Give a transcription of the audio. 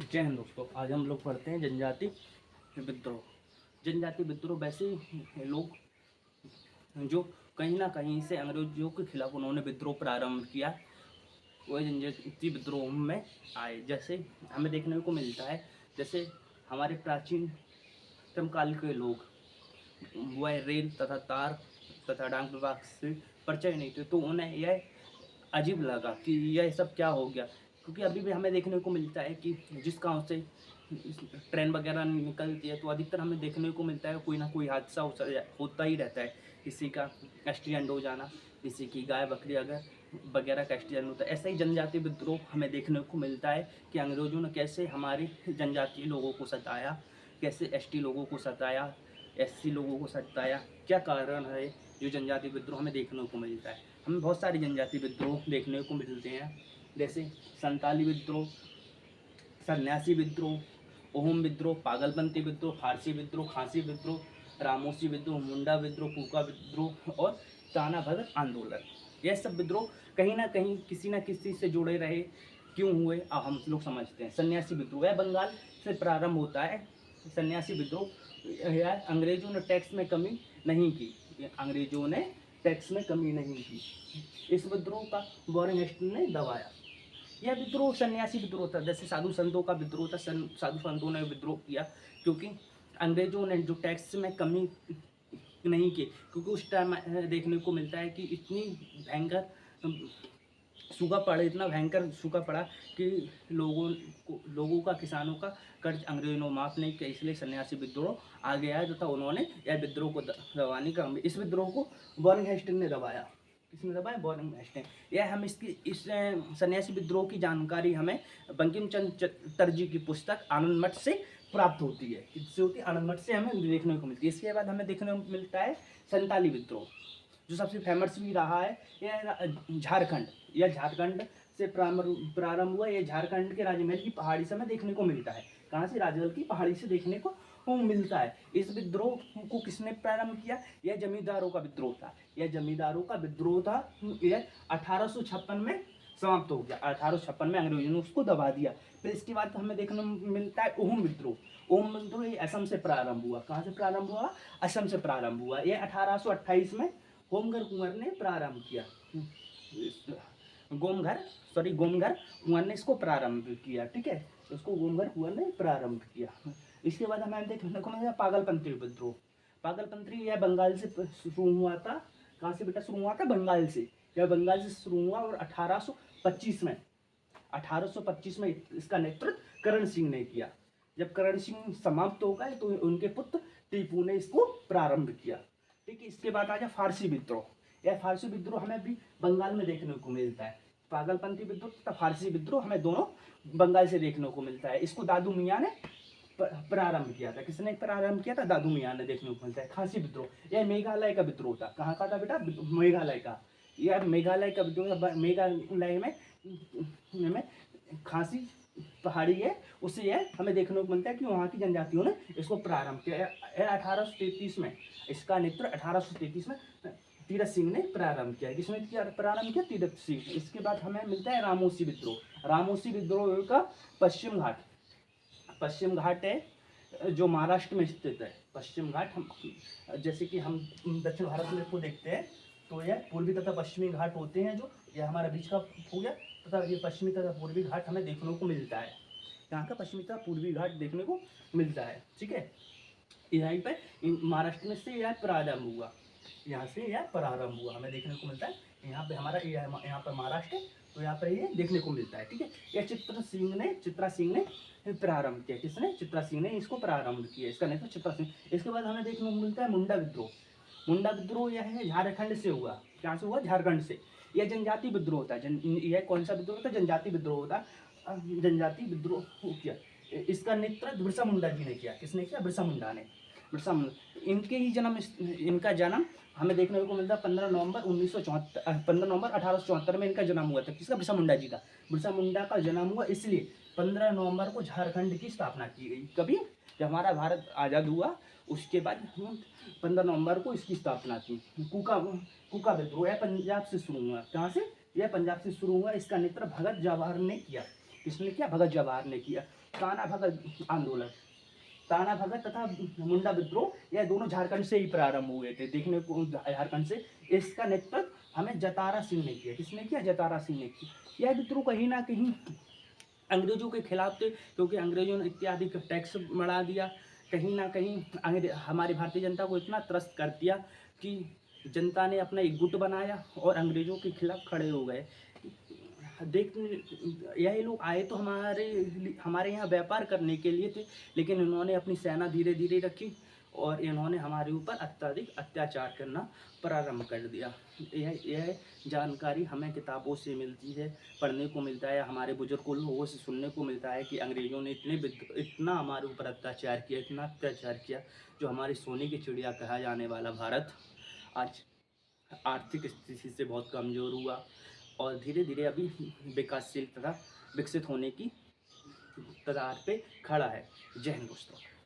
जय हिंद दोस्तों। आज हम लोग पढ़ते हैं जनजाति विद्रोह। जनजाति विद्रोह वैसे लोग जो कहीं ना कहीं से अंग्रेजों के खिलाफ उन्होंने विद्रोह प्रारंभ किया, वह जनजाति विद्रोह में आए। जैसे हमें देखने को मिलता है, जैसे हमारे प्राचीनतम काल के लोग वह रेल तथा तार तथा डाक विभाग से परिचय नहीं थे, तो उन्हें यह अजीब लगा कि यह सब क्या हो गया। क्योंकि अभी भी हमें देखने को मिलता है कि जिस गांव से ट्रेन वगैरह निकलती है, तो अधिकतर हमें देखने को मिलता है कोई ना कोई हादसा होता ही रहता है। किसी का एक्सीडेंट हो जाना, किसी की गाय बकरी अगर वगैरह का एक्सीडेंट होता है। ऐसा ही जनजातीय विद्रोह हमें देखने को मिलता है कि अंग्रेजों ने कैसे हमारे जनजातीय लोगों को सताया, कैसे एसटी लोगों को सताया, एससी लोगों को सताया। क्या कारण है जो जनजातीय विद्रोह हमें देखने को मिलता है। हमें बहुत सारे जनजातीय विद्रोह देखने को मिलते हैं, जैसे संताली विद्रोह, सन्यासी विद्रोह, ओहम विद्रोह, पागलपंती विद्रोह, फारसी विद्रोह, खांसी विद्रोह, रामोसी विद्रोह, मुंडा विद्रोह, कूका विद्रोह और ताना भगत आंदोलन। यह सब विद्रोह कहीं ना कहीं किसी न किसी से जुड़े रहे। क्यों हुए अब हम लोग समझते हैं। सन्यासी विद्रोह यह बंगाल से प्रारंभ होता है। सन्यासी विद्रोह यह अंग्रेजों ने टैक्स में कमी नहीं की, अंग्रेजों ने टैक्स में कमी नहीं की। इस विद्रोह का वॉरेन हेस्टिंग्स ने दबाया। यह विद्रोह सन्यासी विद्रोह था, जैसे साधु संतों का विद्रोह था। साधु संतों ने विद्रोह किया क्योंकि अंग्रेजों ने जो टैक्स में कमी नहीं की। क्योंकि उस टाइम देखने को मिलता है कि इतनी भयंकर सूखा पड़ा, इतना भयंकर सूखा पड़ा कि लोगों का, किसानों का कर्ज अंग्रेजों ने माफ़ नहीं किया। इसलिए सन्यासी विद्रोह आ गया है तथा उन्होंने यह विद्रोह को दबाने का, इस विद्रोह को वॉरेन हेस्टिंग्स ने दबाया। किसने दबाया? Warren Hastings. यह हम इस सन्यासी विद्रोह की जानकारी हमें बंकिम चंद्र चटर्जी की पुस्तक आनंद मठ से प्राप्त होती है। किससे होती है? आनंद मठ से हमें देखने को मिलती है। इसके बाद हमें देखने को मिलता है संताली विद्रोह, जो सबसे फेमस भी रहा है। यह झारखंड से प्रारंभ हुआ। यह झारखंड के राजमहल की पहाड़ी से हमें देखने को मिलता है। कहाँ से? राजमहल की पहाड़ी से देखने को मिलता है। इस विद्रोह को किसने प्रारंभ किया? यह जमींदारों का विद्रोह था। यह जमींदारों का विद्रोह था। यह 1856 में समाप्त हो गया। 1856 में अंग्रेजों ने उसको दबा दिया। फिर इसके बाद हमें देखने को मिलता है ओहम विद्रोह। ओहम विद्रोह ये असम से प्रारंभ हुआ। कहाँ से प्रारंभ हुआ? असम से प्रारंभ हुआ। यह 1828 में गोमघर कुंवर ने प्रारंभ किया। गोमघर कुंवर ने इसको प्रारंभ किया। ठीक है, इसको गोमघर कुंवर ने प्रारंभ किया। इसके बाद हमें देखने को मिला पागलपंती विद्रोह। पागलपंती यह बंगाल से शुरू हुआ था। कहाँ से बेटा शुरू हुआ था? बंगाल से। यह बंगाल से शुरू हुआ और 1825 में इसका नेतृत्व करण सिंह ने किया। जब करण सिंह समाप्त हो गए तो उनके पुत्र टीपू ने इसको प्रारंभ किया। ठीक है, इसके बाद आ जाए फारसी विद्रोह। यह फारसी विद्रोह हमें भी बंगाल में देखने को मिलता है। पागलपंती विद्रोह तथा फारसी विद्रोह हमें दोनों बंगाल से देखने को मिलता है। इसको दादू मियाँ ने प्रारंभ किया था। किसने प्रारंभ किया था? दादू मियाँ ने देखने को मिलता है। खासी विद्रोह यह मेघालय का विद्रोह था। कहाँ का था बेटा? मेघालय का। यह मेघालय का विद्रोह। मेघालय में खासी पहाड़ी है, उससे यह हमें देखने को मिलता है कि वहाँ की जनजातियों ने इसको प्रारंभ किया। 1833 में इसका नेतृत्व 1833 में तीरथ सिंह ने प्रारंभ किया। किसने प्रारंभ किया? तीरथ सिंह। इसके बाद हमें मिलता है रामोसी विद्रोह। रामोसी विद्रोह का पश्चिम घाट है जो महाराष्ट्र में स्थित है। पश्चिम घाट हम जैसे कि हम दक्षिण भारत में को देखते हैं तो यह पूर्वी तथा पश्चिमी घाट होते हैं। जो यह हमारा बीच का हो गया तथा ये पश्चिमी तथा पूर्वी घाट हमें देखने को मिलता है। यहाँ का पश्चिमी तथा पूर्वी घाट देखने को मिलता है। ठीक है, यहीं पर महाराष्ट्र में से यह प्रारंभ हुआ। यहाँ से यह प्रारंभ हुआ हमें देखने को मिलता है। यहाँ पे हमारा यहाँ पर महाराष्ट्र है, तो यहाँ पर ये देखने को मिलता है। ठीक है, यह चित्रा सिंह ने प्रारंभ किया। किसने? चित्रा सिंह ने इसको प्रारंभ किया। इसका नेतृत्व चित्रा सिंह। इसके बाद हमें देखने को मिलता है मुंडा विद्रोह। मुंडा विद्रोह यह है झारखंड से हुआ। कहाँ से हुआ? झारखंड से। यह जनजाति विद्रोह होता है। यह कौन सा विद्रोह होता है? जनजाति विद्रोह होता। जनजाति विद्रोह किया। इसका नेतृत्व बिरसा मुंडा जी ने किया। किसने किया? बिरसा मुंडा ने। बिरसा मुंडा इनका जन्म हमें देखने को मिलता है 15 नवंबर 1874 में इनका जन्म हुआ था। किसका? बिरसा मुंडा जी का। बिरसा मुंडा का जन्म हुआ, इसलिए 15 नवंबर को झारखंड की स्थापना की गई। कभी? जब हमारा भारत आज़ाद हुआ उसके बाद 15 नवंबर को इसकी स्थापना की। कूका विद्रोह यह पंजाब से शुरू हुआ। कहाँ से? यह पंजाब से शुरू हुआ। इसका नेतृत्व भगत जवाहर ने किया। किसने किया? भगत जवाहर ने किया। कान्हा भगत आंदोलन, कान्हा भगत तथा मुंडा विद्रोह, यह दोनों झारखंड से ही प्रारंभ हुए थे, देखने को झारखंड से। इसका नेतृत्व हमें जतारा सिंह ने किया। किसने किया? जतारा सिंह ने किया। यह विद्रोह कहीं ना कहीं अंग्रेजों के खिलाफ थे, क्योंकि अंग्रेजों ने इत्यादि टैक्स बढ़ा दिया। कहीं ना कहीं हमारी भारतीय जनता को इतना त्रस्त कर दिया कि जनता ने अपना एक गुट बनाया और अंग्रेजों के खिलाफ खड़े हो गए। देख, यही लोग आए तो हमारे यहाँ व्यापार करने के लिए थे, लेकिन इन्होंने अपनी सेना धीरे धीरे रखी और इन्होंने हमारे ऊपर अत्यधिक अत्याचार करना प्रारंभ कर दिया। यह जानकारी हमें किताबों से मिलती है, पढ़ने को मिलता है, हमारे बुजुर्गों लोगों से सुनने को मिलता है कि अंग्रेज़ों ने इतना हमारे ऊपर अत्याचार किया, इतना अत्याचार किया, जो हमारी सोने की चिड़िया कहा जाने वाला भारत आज आर्थिक स्थिति से बहुत कमज़ोर हुआ और धीरे धीरे अभी विकासशील तथा विकसित होने की कगार पे खड़ा है। जय हिंद दोस्तों।